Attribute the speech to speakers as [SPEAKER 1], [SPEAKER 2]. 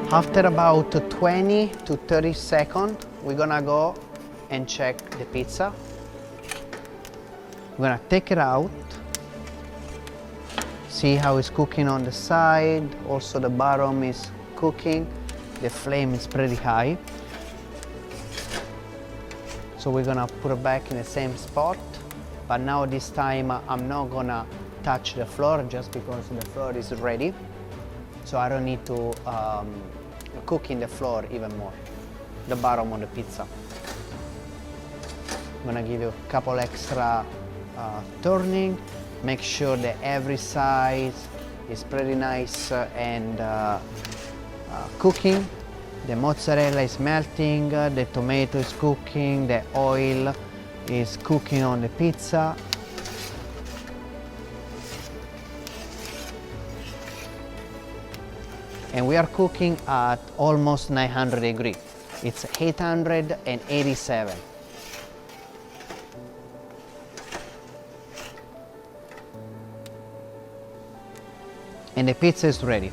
[SPEAKER 1] After about 20 to 30 seconds, we're gonna go and check the pizza. We're gonna take it out, see how it's cooking on the side. Also the bottom is cooking. The flame is pretty high. So we're gonna put it back in the same spot. But now this time I'm not gonna touch the floor just because the floor is ready. So I don't need to cook in the floor even more, the bottom of the pizza. I'm gonna give you a couple extra turning. Make sure that every side is pretty nice and cooking. The mozzarella is melting, the tomato is cooking, the oil is cooking on the pizza. And we are cooking at almost 900 degrees. It's 887. And the pizza is ready.